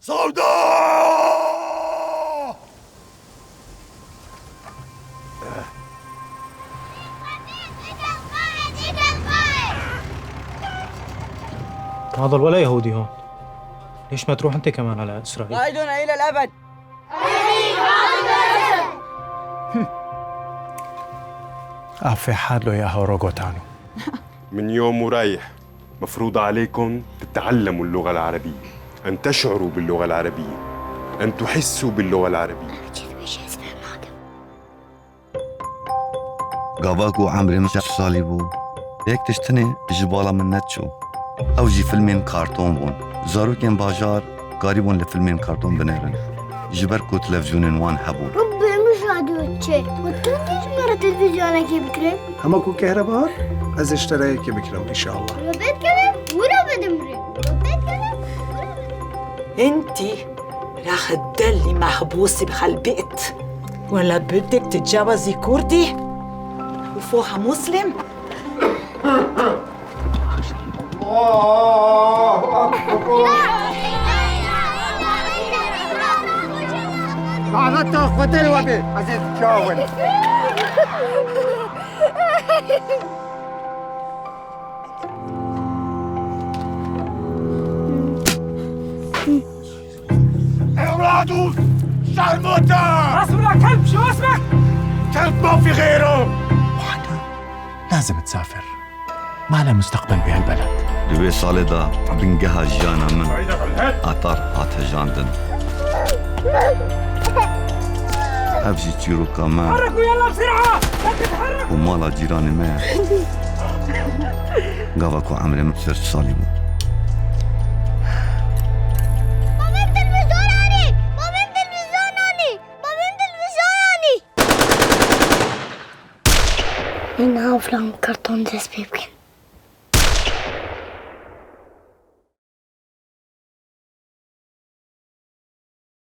سوداء. هذا ولا يهودي هون. ليش ما تروح انت كمان على اسرائيل؟ قائدنا الى الابد. في حاله يا هوروغوتانو. من يوم ورايح مفروض عليكم تتعلموا اللغة العربية، أن تشعروا باللغة العربية، أن تحسوا باللغة العربية. قاباكو عمري مش صالبو هيك تشتني جبالة من نتشو أو جي فيلمين كارتون بون زاروكين باجار قريبون لفيلمين كارتون بنيرن جبركو تلفزيونين وان حبون ربي مش راديو تشي وتنتج مرة تلفزيونك بكريم همكو كهرباء از اشتريك بكرم ان شاء الله. ولو بيت كلام ولو بدمري ولو بيت كلام ولو بدمري. انتي راح تضلي محبوسة بهالبيت ولا بدك تتجوزي كردي وفوها مسلم؟ بعضته اخوتي الوبي عزيز تشاول. أولادو شرموطة. اسمع كلب، شو اسمك؟ كلب ما في غيره. لازم تسافر، ما لها مستقبل بهالبلد. دوي صالدا بنجها جانا من أطار آتها جاندن أبجي تيرو كمان حركوا يلا بسرعة، تتحرك. ومالا جيراني ما قابكو عمري مسرت صالبو. إنها أفلام كرتون ديس بيبكن.